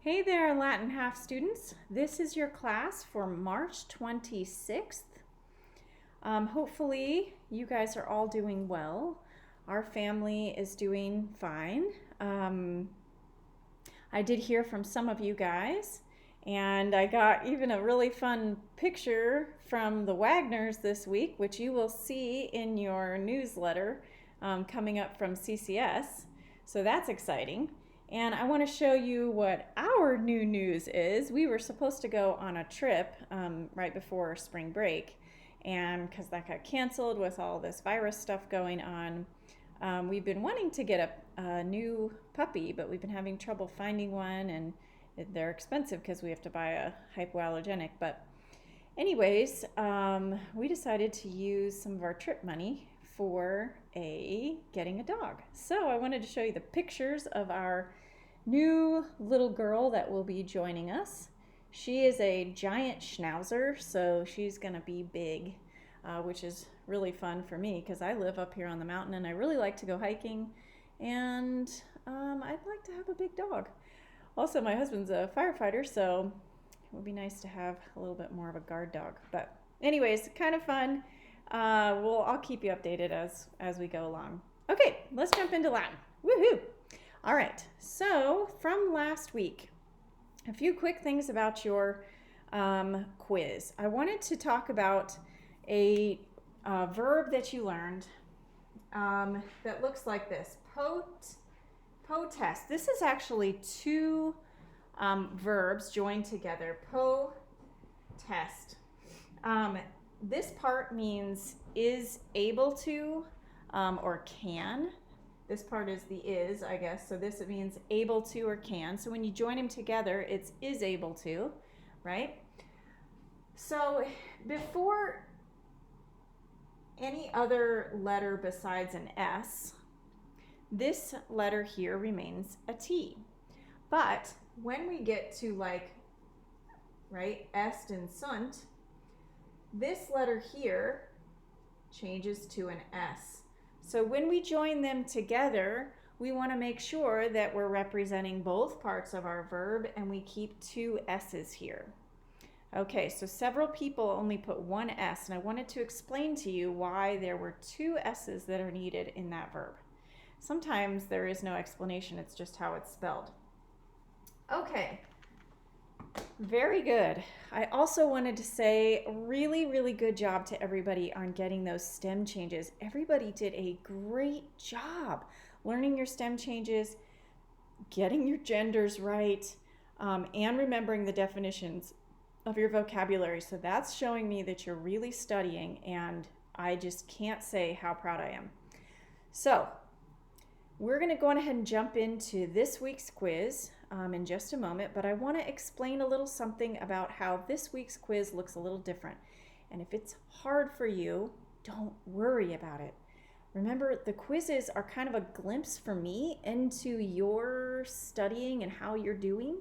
Hey there, Latin half students. This is your class for March 26th. Hopefully, you guys are all doing well. Our family is doing fine. I did hear from some of you guys, and I got even a really fun picture from the Wagners this week, which you will see in your newsletter coming up from CCS. So that's exciting. And I want to show you what our new news is. We were supposed to go on a trip right before spring break, and because that got canceled with all this virus stuff going on, we've been wanting to get a new puppy, but we've been having trouble finding one, and they're expensive because we have to buy a hypoallergenic. But anyways, we decided to use some of our trip money for getting a dog. So I wanted to show you the pictures of our new little girl that will be joining us. She is a giant schnauzer, so she's gonna be big, which is really fun for me because I live up here on the mountain and I really like to go hiking, and I'd like to have a big dog. Also, my husband's a firefighter, so it would be nice to have a little bit more of a guard dog. But anyways, kind of fun. I'll keep you updated as we go along. Okay, let's jump into Latin. Woohoo! All right, so from last week, a few quick things about your quiz. I wanted to talk about a verb that you learned that looks like this, potest. This is actually two verbs joined together, potest. This part means is able to or can. This part is the is, I guess, so this means able to or can. So when you join them together, it's is able to, right? So before any other letter besides an S, this letter here remains a T. But when we get to est and sunt, this letter here changes to an S. So when we join them together, we want to make sure that we're representing both parts of our verb and we keep two S's here. Okay, so several people only put one S, and I wanted to explain to you why there were two S's that are needed in that verb. Sometimes there is no explanation, it's just how it's spelled. Okay. Very good. I also wanted to say really, really good job to everybody on getting those stem changes. Everybody did a great job learning your stem changes, getting your genders right, and remembering the definitions of your vocabulary. So that's showing me that you're really studying, and I just can't say how proud I am. So we're going to go ahead and jump into this week's quiz in just a moment, but I want to explain a little something about how this week's quiz looks a little different. And if it's hard for you, don't worry about it. Remember, the quizzes are kind of a glimpse for me into your studying and how you're doing,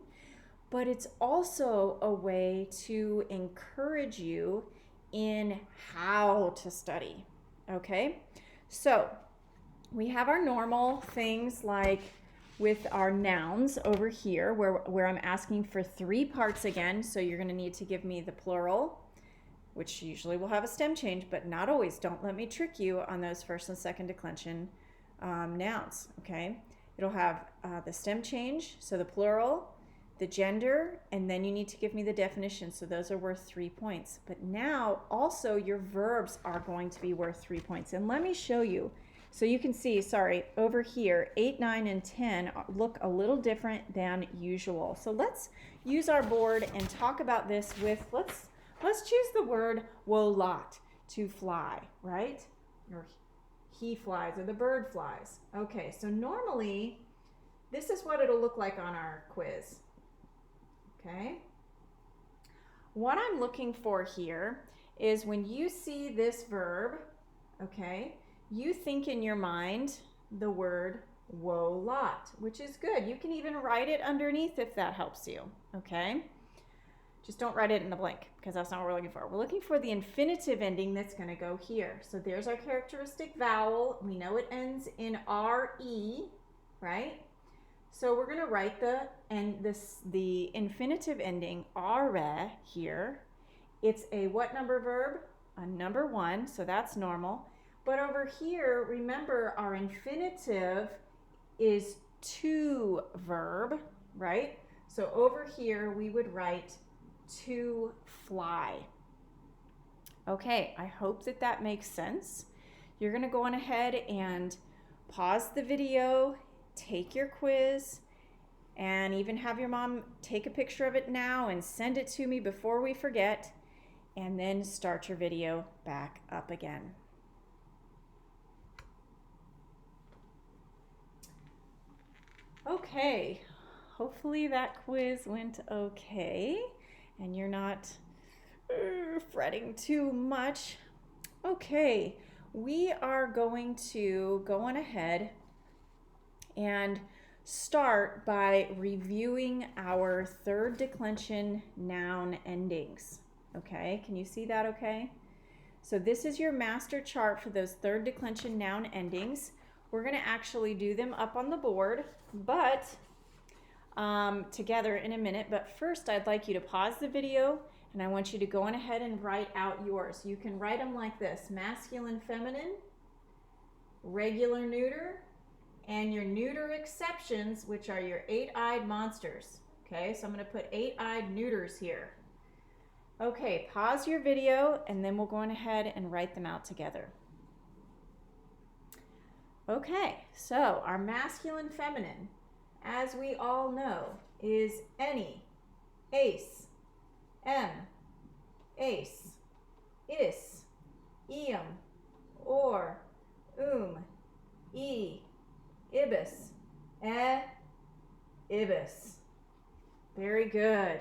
but it's also a way to encourage you in how to study, okay? So we have our normal things like with our nouns over here where I'm asking for three parts again. So you're going to need to give me the plural, which usually will have a stem change, but not always. Don't let me trick you on those first and second declension nouns, okay? It'll have the stem change, so the plural, the gender, and then you need to give me the definition. So those are worth 3 points. But now also your verbs are going to be worth 3 points. And let me show you. So you can see, over here, 8, 9, and 10 look a little different than usual. So let's use our board and talk about this with, let's choose the word wolot, to fly, right? Or he flies, or the bird flies. Okay, so normally, this is what it'll look like on our quiz, okay? What I'm looking for here is when you see this verb, okay, you think in your mind the word wolot, which is good. You can even write it underneath if that helps you, okay? Just don't write it in the blank because that's not what we're looking for. We're looking for the infinitive ending that's going to go here. So there's our characteristic vowel. We know it ends in RE, right? So we're going to write the infinitive ending are here. It's a what number verb? A number 1, so that's normal. But over here, remember our infinitive is to verb, right? So over here, we would write to fly. Okay, I hope that that makes sense. You're going to go on ahead and pause the video, take your quiz, and even have your mom take a picture of it now and send it to me before we forget, and then start your video back up again. Okay, hopefully that quiz went okay and you're not fretting too much. Okay, we are going to go on ahead and start by reviewing our third declension noun endings. Okay, can you see that okay? So this is your master chart for those third declension noun endings. We're going to actually do them up on the board, but together in a minute. But first, I'd like you to pause the video, and I want you to go on ahead and write out yours. You can write them like this: masculine, feminine, regular, neuter, and your neuter exceptions, which are your 8-eyed monsters. Okay, so I'm going to put 8-eyed neuters here. Okay, pause your video, and then we'll go on ahead and write them out together. Okay, so our masculine feminine, as we all know, is any, ace, ace, is, or, ibis, ibis. Very good.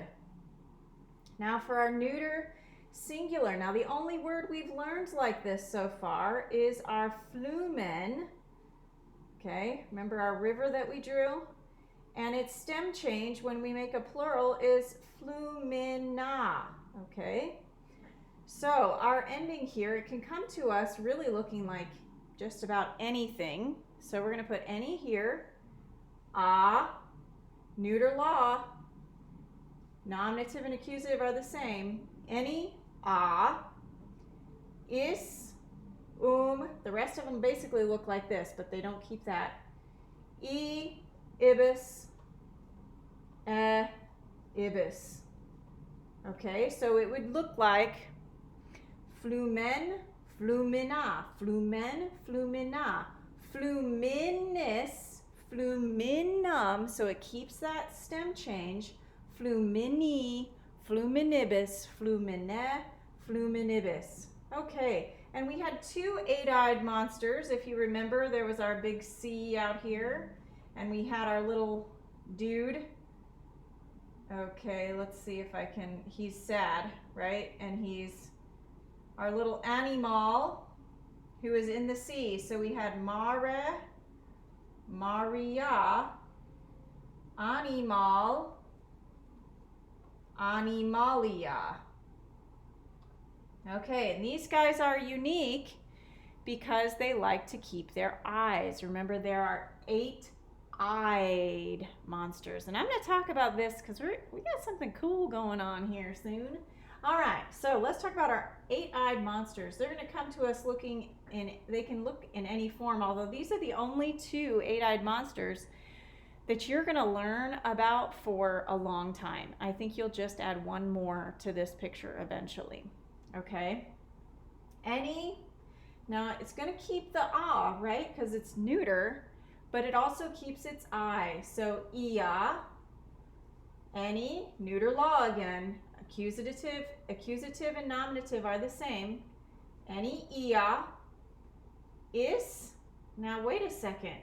Now for our neuter singular. Now the only word we've learned like this so far is our flumen. Okay, remember our river that we drew? And its stem change when we make a plural is flumina. Okay, so our ending here, it can come to us really looking like just about anything. So we're going to put any here. Neuter law. Nominative and accusative are the same. Any, is, the rest of them basically look like this, but they don't keep that. Ibis, ibis. Okay, so it would look like flumen, flumina, flumen, flumina, fluminus, fluminum, so it keeps that stem change, flumini, fluminibus, flumine, fluminibus. Okay, and we had 2 8-eyed monsters. If you remember, there was our big C out here, and we had our little dude. Okay, let's see if I can, he's sad, right? And he's our little animal who is in the sea. So we had mare, Maria, animal, animalia. Okay, and these guys are unique because they like to keep their eyes. Remember, there are 8-eyed monsters. And I'm going to talk about this because we got something cool going on here soon. All right, so let's talk about our 8-eyed monsters. They're going to come to us looking in, they can look in any form, although these are the only 2 8-eyed monsters that you're going to learn about for a long time. I think you'll just add one more to this picture eventually. Okay? Any, now it's going to keep the right? Because it's neuter, but it also keeps its I. So any, neuter law again. Accusative and nominative are the same. Any is, now wait a second.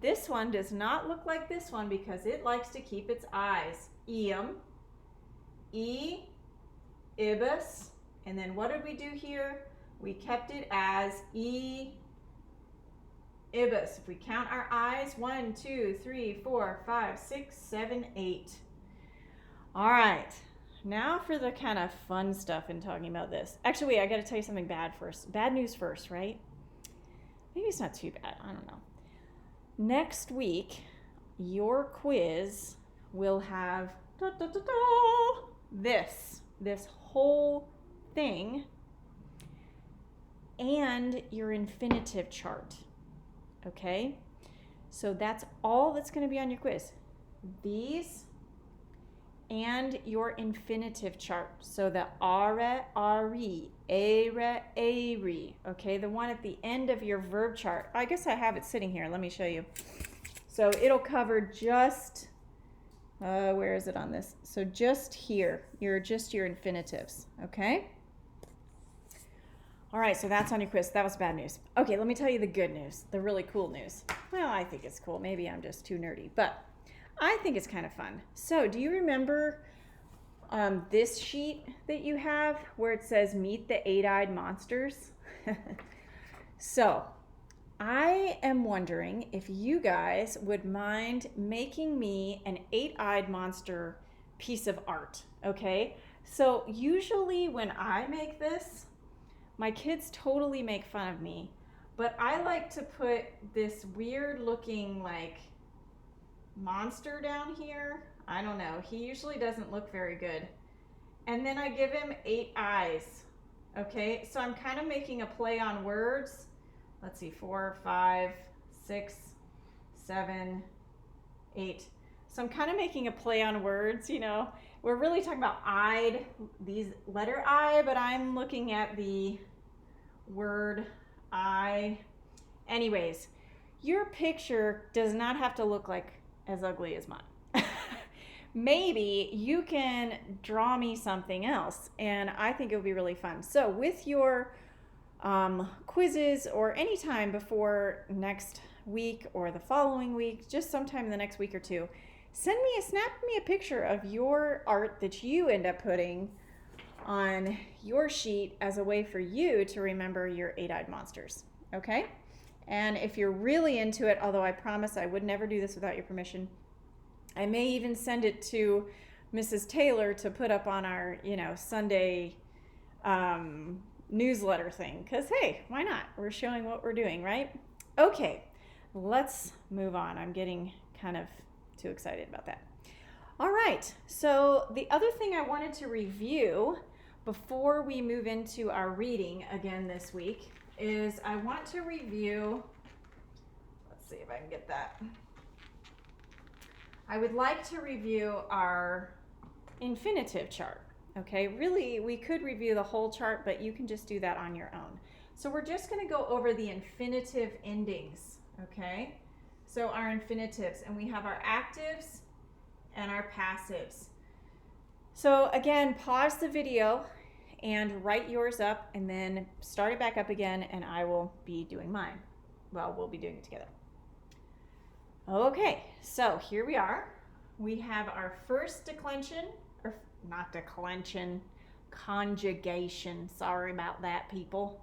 This one does not look like this one because it likes to keep its eyes. Ibis, and then what did we do here? We kept it as ibis. If we count our eyes, 1, 2, 3, 4, 5, 6, 7, 8. All right, now for the kind of fun stuff in talking about this. Actually, wait, I got to tell you something bad first. Bad news first, right? Maybe it's not too bad. I don't know. Next week, your quiz will have this whole thing and your infinitive chart. Okay? So that's all that's going to be on your quiz. These and your infinitive chart. So the are, are, ere, are. Okay, the one at the end of your verb chart. I guess I have it sitting here. Let me show you. So it'll cover just, where is it on this? So just here, your infinitives, okay? All right, so that's on your quiz. That was bad news. Okay, let me tell you the good news, the really cool news. Well, I think it's cool. Maybe I'm just too nerdy, but I think it's kind of fun. So do you remember this sheet that you have where it says meet the 8-eyed monsters? So I am wondering if you guys would mind making me an 8-eyed monster piece of art, okay? So usually when I make this, my kids totally make fun of me, but I like to put this weird looking like monster down here. I don't know. He usually doesn't look very good. And then I give him 8 eyes. Okay, so I'm kind of making a play on words. Let's see, 4, 5, 6, 7, 8. So I'm kind of making a play on words, you know. We're really talking about eyed, these letter I, but I'm looking at the word I. Anyways, your picture does not have to look like as ugly as mine. Maybe you can draw me something else, and I think it would be really fun. So with your quizzes or any time before next week or the following week, just sometime in the next week or two, snap me a picture of your art that you end up putting on your sheet as a way for you to remember your 8-eyed monsters, okay? And if you're really into it, although I promise I would never do this without your permission, I may even send it to Mrs. Taylor to put up on our, Sunday newsletter thing. Because, hey, why not? We're showing what we're doing, right? Okay, let's move on. I'm getting kind of too excited about that. All right, so the other thing I wanted to review before we move into our reading again this week is I want to review, let's see if I can get that. I would like to review our infinitive chart, okay? Really, we could review the whole chart, but you can just do that on your own. So we're just gonna go over the infinitive endings, okay? So our infinitives, and we have our actives and our passives. So again, pause the video and write yours up and then start it back up again, and I will be doing mine. Well, we'll be doing it together. Okay, so here we are. We have our first declension, or not declension, conjugation. Sorry about that, people.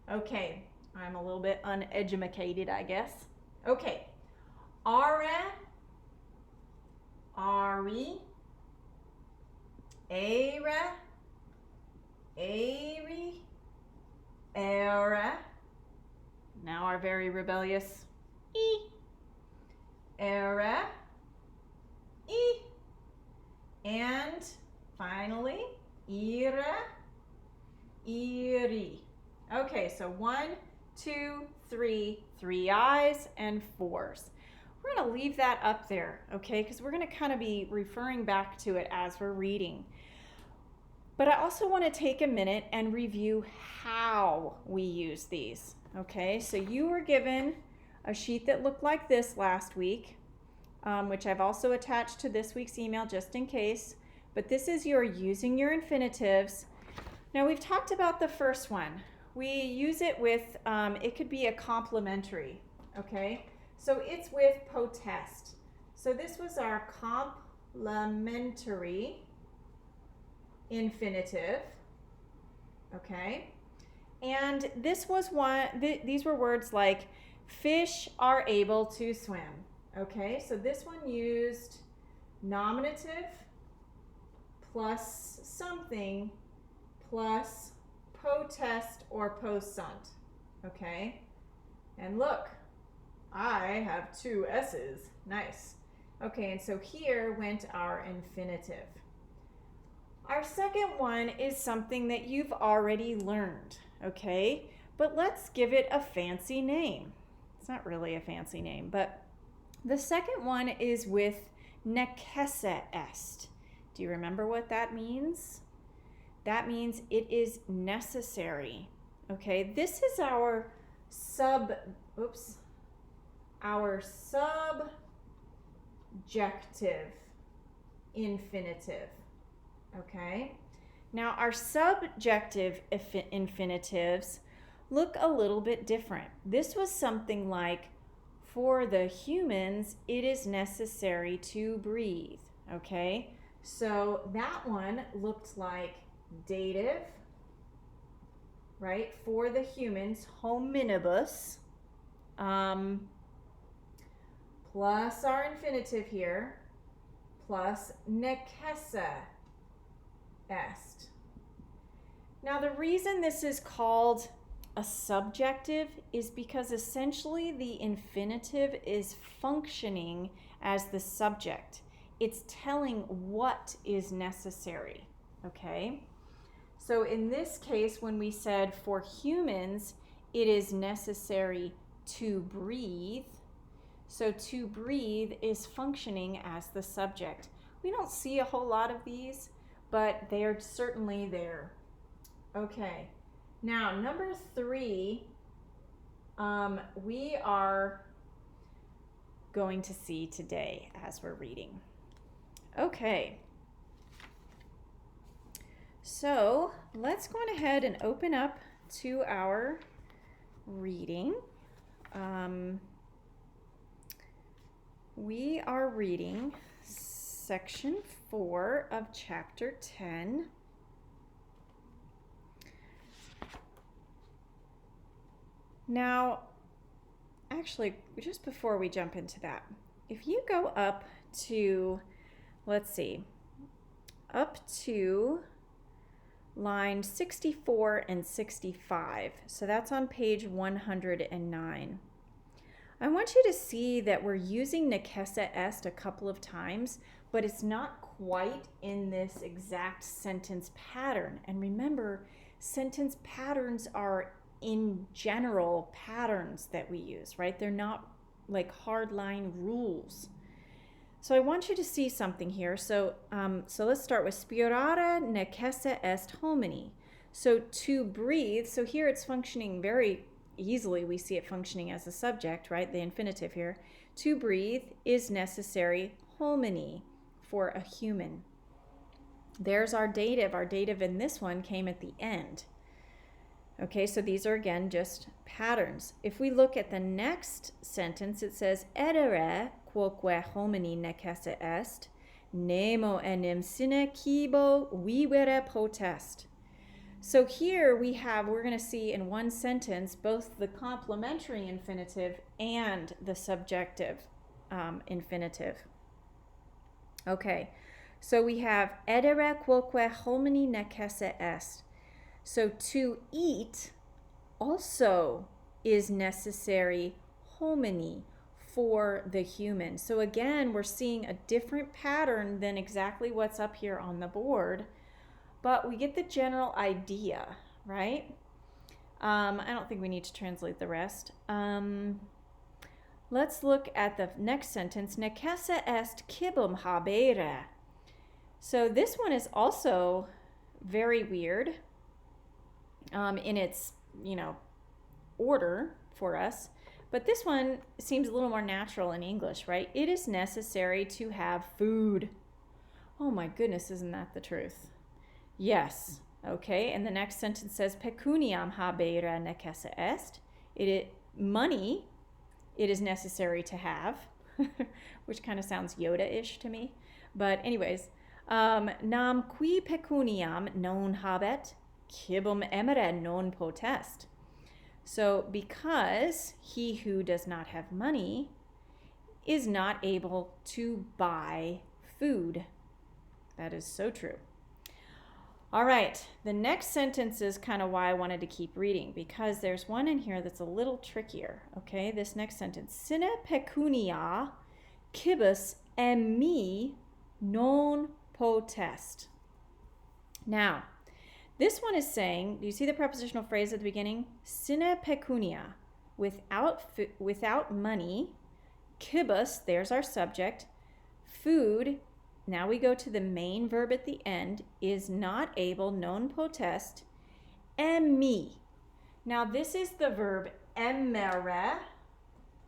Okay, I'm a little bit uneducated, I guess. Okay, are, ari, era, ari, era. Now our very rebellious e. Era, e, and finally, ira, iri. Okay, so 1, 2, 3, 3 I's and 4's. We're going to leave that up there, okay, because we're going to kind of be referring back to it as we're reading. But I also want to take a minute and review how we use these, okay? So you were given a sheet that looked like this last week, which I've also attached to this week's email just in case. But this is your using your infinitives. Now we've talked about the first one. We use it with, it could be a complementary, okay? So it's with potest. So this was our complementary infinitive, okay? And this was one, these were words like fish are able to swim. Okay, so this one used nominative plus something plus potest or post-sunt. Okay, and look, I have 2 S's. Nice. Okay, and so here went our infinitive. Our second one is something that you've already learned, okay? But let's give it a fancy name. It's not really a fancy name, but the second one is with necesse est. Do you remember what that means? That means it is necessary. Okay, this is our subjective infinitive. Okay, now our subjective infinitives look a little bit different. This was something like, for the humans, it is necessary to breathe. Okay, so that one looked like dative, right? For the humans, hominibus, plus our infinitive here, plus necesse est. Now the reason this is called a subjective is because essentially the infinitive is functioning as the subject. It's telling what is necessary, okay? So in this case, when we said for humans, it is necessary to breathe. So to breathe is functioning as the subject. We don't see a whole lot of these, but they are certainly there. Okay, now number 3, we are going to see today as we're reading. Okay, so let's go on ahead and open up to our reading. We are reading section 4 of chapter 10. Now, actually, just before we jump into that, if you go up to, let's see, up to line 64 and 65, so that's on page 109. I want you to see that we're using necesse est a couple of times, but it's not quite in this exact sentence pattern. And remember, sentence patterns are in general patterns that we use, right? They're not like hardline rules. So I want you to see something here. So let's start with spirare necesse est homini. So to breathe, so here it's functioning very easily. We see it functioning as a subject, right? The infinitive here. To breathe is necessary homini, for a human. There's our dative. Our dative in this one came at the end. Okay, so these are again just patterns. If we look at the next sentence, it says, edere quoque homini necesse est, nemo enim sine cibo vivere potest. So here we're going to see in one sentence both the complementary infinitive and the subjective infinitive. Okay, so we have edere quoque homini necesse est. So to eat also is necessary homini, for the human. So again, we're seeing a different pattern than exactly what's up here on the board, but we get the general idea, right? I don't think we need to translate the rest. Let's look at the next sentence. Necesse est cibum habere. So this one is also very weird in its, order for us. But this one seems a little more natural in English, right? It is necessary to have food. Oh my goodness, isn't that the truth? Yes. Okay, and the next sentence says, pecuniam habere necesse est. Money, it is necessary to have, which kind of sounds Yoda-ish to me. But anyways, nam qui pecuniam non habet, cibum emere non potest. So because he who does not have money is not able to buy food. That is so true. All right, the next sentence is kind of why I wanted to keep reading, because there's one in here that's a little trickier. Okay, this next sentence. Sine pecunia cibus e mi non potest. Now, this one is saying, do you see the prepositional phrase at the beginning? Sine pecunia, without money. Kibus, there's our subject. Food, now we go to the main verb at the end, is not able, non potest, emi. Now this is the verb emere,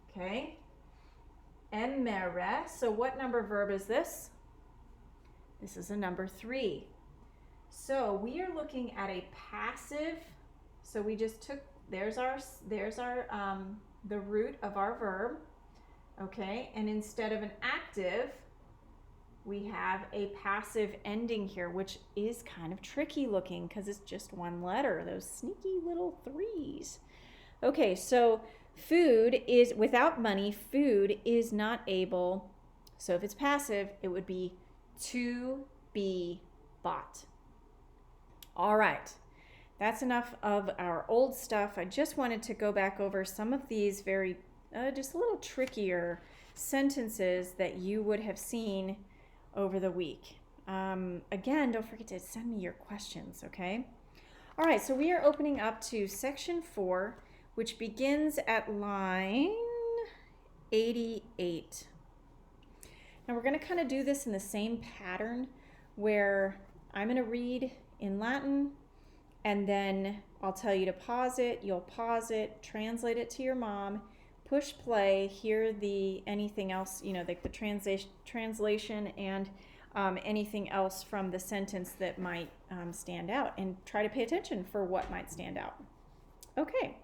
okay? Emere, so what number verb is this? This is a number 3. So we are looking at a passive, so we just took, there's our the root of our verb, okay? And instead of an active, we have a passive ending here, which is kind of tricky looking because it's just one letter, those sneaky little 3s. Okay, so food is, without money, food is not able, so if it's passive, it would be to be bought. All right, that's enough of our old stuff. I just wanted to go back over some of these very, just a little trickier sentences that you would have seen over the week. Again, don't forget to send me your questions, okay? All right, so we are opening up to section 4, which begins at line 88. Now we're going to kind of do this in the same pattern where I'm going to read in Latin and then I'll tell you to pause it, you'll pause it, translate it to your mom, push play, hear the anything else, you know, like the translation and anything else from the sentence that might stand out, and try to pay attention for what might stand out. Okay.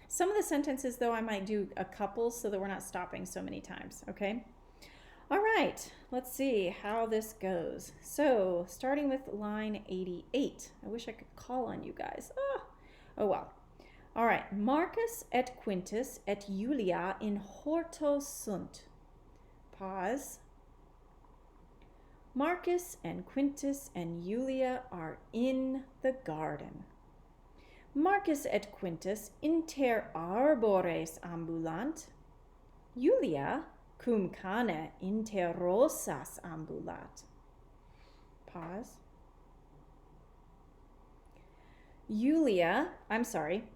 Some of the sentences, though, I might do a couple so that we're not stopping so many times, okay? All right, let's see how this goes. So, starting with line 88. I wish I could call on you guys. Oh well. All right. Marcus et Quintus et Julia in horto sunt. Pause. Marcus and Quintus and Julia are in the garden. Marcus et Quintus inter arbores ambulant. Julia cum cane inter rosas ambulat. Pause.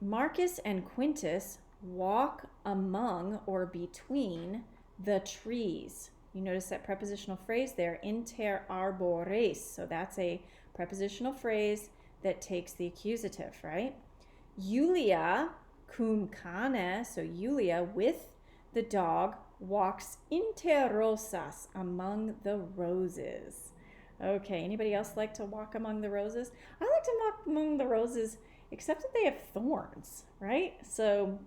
Marcus and Quintus walk among or between the trees. You notice that prepositional phrase there, inter arbores. So that's a prepositional phrase that takes the accusative, right? Julia cum cane, so Julia with the dog walks inter rosas, among the roses. Okay, anybody else like to walk among the roses? I like to walk among the roses, except that they have thorns, right? So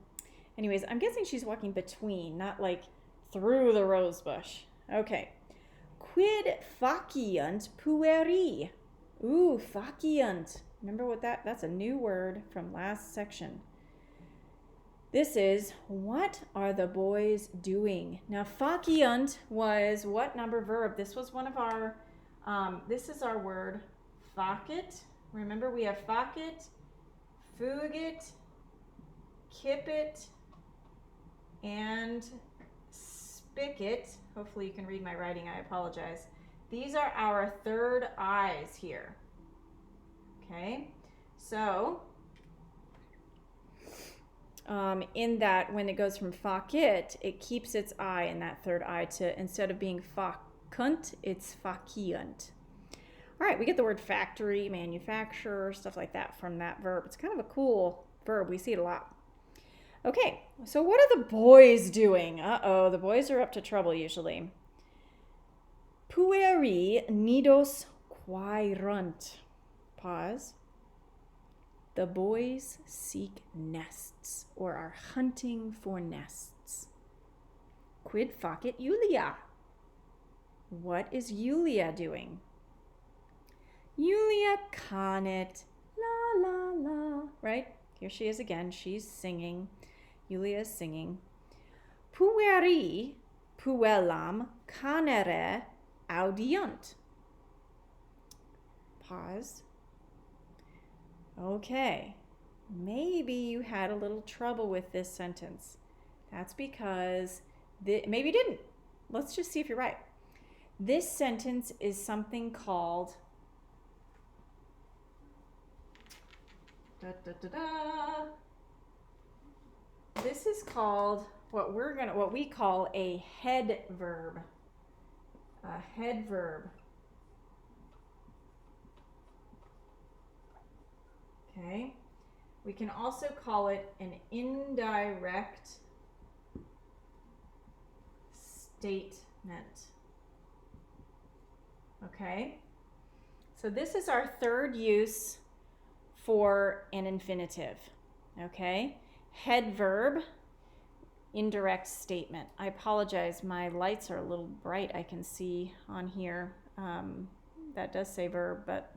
anyways, I'm guessing she's walking between, not like through the rose bush. Okay. Quid faciunt pueri? Ooh, faciunt. Remember what that's a new word from last section. This is, what are the boys doing? Now, faciunt was what number verb? This was one of our, this is our word, facit. Remember, we have facit, fugit, kipit, and spigot. Hopefully you can read my writing, I apologize. These are our third eyes here. Okay, so in that, when it goes from facit, it keeps its eye in that third eye to, instead of being facunt, it's faciunt. All right, we get the word factory, manufacturer, stuff like that from that verb. It's kind of a cool verb. We see it a lot. Okay, so what are the boys doing? Uh-oh, the boys are up to trouble usually. Pueri nidos quaerunt. Pause. The boys seek nests, or are hunting for nests. Quid facit Julia? What is Julia doing? Julia canet, la la la, right? Here she is again, she's singing. Julia is singing. Pueri, puellam, canere, audiunt. Pause. Okay, maybe you had a little trouble with this sentence. That's because, maybe you didn't. let's just see if you're right. This sentence is something called this is called what we call a head verb. A head verb. Okay. We can also call it an indirect statement. Okay. So this is our third use for an infinitive. Okay. Head verb, indirect statement. I apologize, my lights are a little bright. I can see on here. That does say verb, but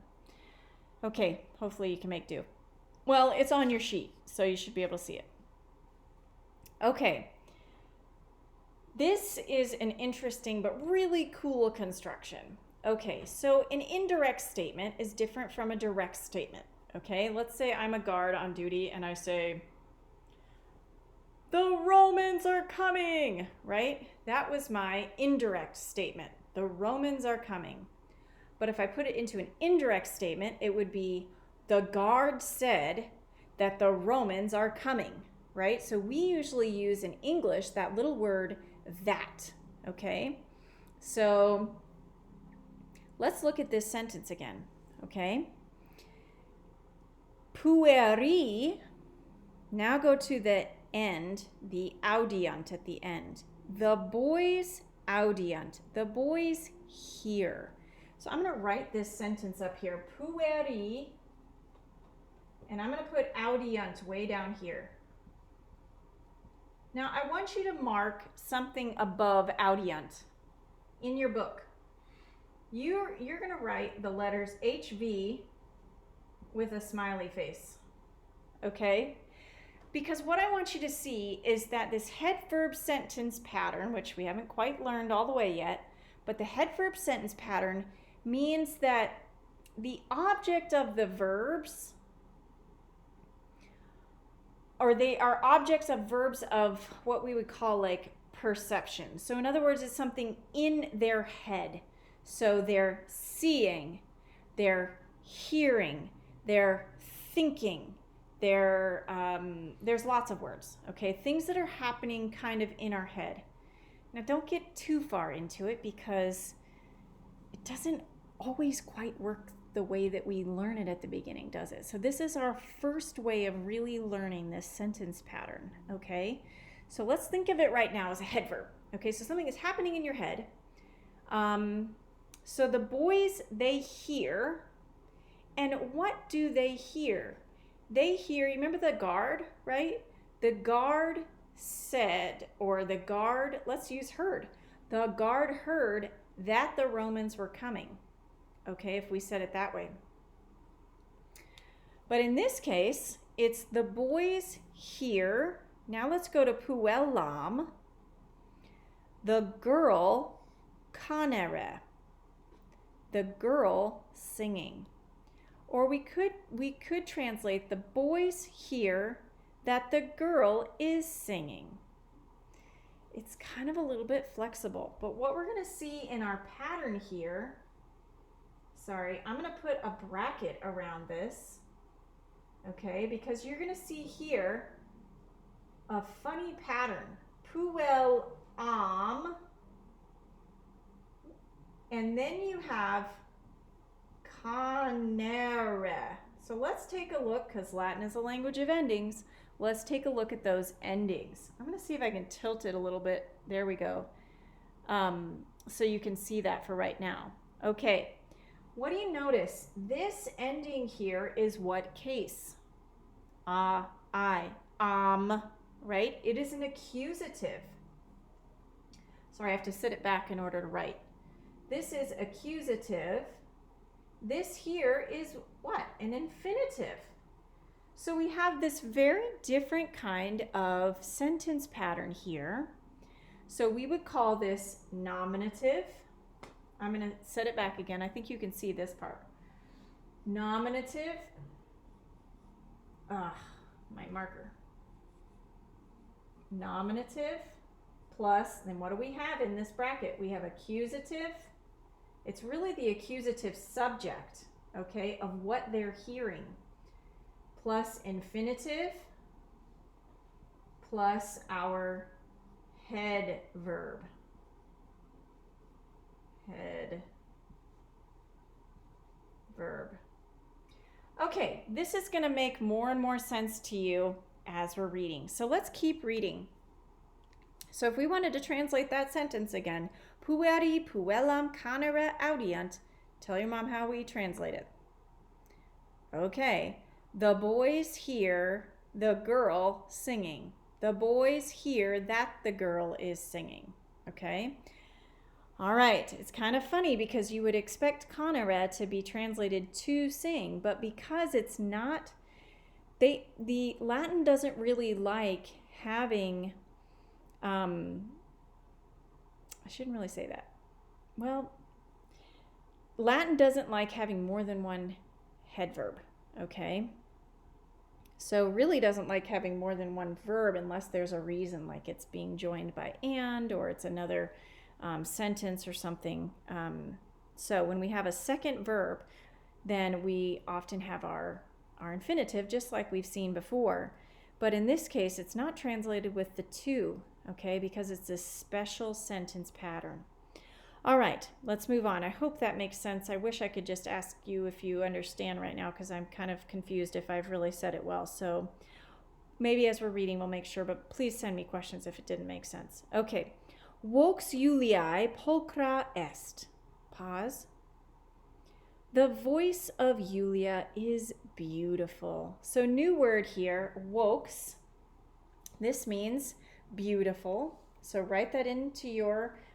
okay, hopefully you can make do. Well, it's on your sheet, so you should be able to see it. Okay. This is an interesting but really cool construction. Okay, so an indirect statement is different from a direct statement. Okay, let's say I'm a guard on duty and I say, the Romans are coming, right? That was my indirect statement. The Romans are coming. But if I put it into an indirect statement, it would be, the guard said that the Romans are coming, right? So we usually use in English that little word that, okay? So let's look at this sentence again, okay? Pueri, now go to the end, the audiant at the end. The boys audiant, the boys hear. So I'm going to write this sentence up here, pueri, and I'm going to put audiant way down here. Now I want you to mark something above audiant in your book. You're going to write the letters HV with a smiley face, okay? Because what I want you to see is that this head verb sentence pattern, which we haven't quite learned all the way yet, but the head verb sentence pattern means that the object of the verbs, or they are objects of verbs of what we would call like perception. So in other words, it's something in their head. So they're seeing, they're hearing, they're thinking, there's lots of words, okay? Things that are happening kind of in our head. Now don't get too far into it because it doesn't always quite work the way that we learn it at the beginning, does it? So this is our first way of really learning this sentence pattern, okay? So let's think of it right now as a head verb, okay? So something is happening in your head. So the boys, they hear, and what do they hear? They hear, you remember the guard, right? The guard said, or the guard, let's use heard. The guard heard that the Romans were coming. Okay, if we said it that way. But in this case, it's the boys hear. Now let's go to puellam. The girl canere. The girl singing. Or we could translate, the boys hear that the girl is singing. It's kind of a little bit flexible, but what we're going to see in our pattern here, I'm going to put a bracket around this, okay, because you're going to see here a funny pattern. Puellam, and then you have canere. So let's take a look, because Latin is a language of endings. Let's take a look at those endings. I'm going to see if I can tilt it a little bit. There we go. So you can see that for right now. Okay. What do you notice? This ending here is what case? I, right? It is an accusative. Sorry, I have to sit it back in order to write. This is accusative. This here is what? An infinitive. So we have this very different kind of sentence pattern here. So we would call this nominative. I'm going to set it back again. I think you can see this part. Nominative. My marker. Nominative plus, then what do we have in this bracket? We have accusative. It's really the accusative subject, okay, of what they're hearing, plus infinitive, plus our head verb. Head verb. Okay, this is going to make more and more sense to you as we're reading. So let's keep reading. So if we wanted to translate that sentence again, pueri puellam canere audiant, tell your mom how we translate it. Okay, the boys hear the girl singing. The boys hear that the girl is singing. Okay? All right, it's kind of funny because you would expect canere to be translated to sing, but because it's not, the Latin doesn't really like having, I shouldn't really say that. Well, Latin doesn't like having more than one head verb, okay? So really doesn't like having more than one verb unless there's a reason, like it's being joined by and, or it's another sentence or something. So when we have a second verb, then we often have our infinitive, just like we've seen before. But in this case, it's not translated with the to, okay, because it's a special sentence pattern. All right, let's move on. I hope that makes sense. I wish I could just ask you if you understand right now, because I'm kind of confused if I've really said it well. So maybe as we're reading, we'll make sure, but please send me questions if it didn't make sense. Okay. Vox Iuliae pulchra est. Pause. The voice of Julia is beautiful. So new word here, vox. This means beautiful. So write that into your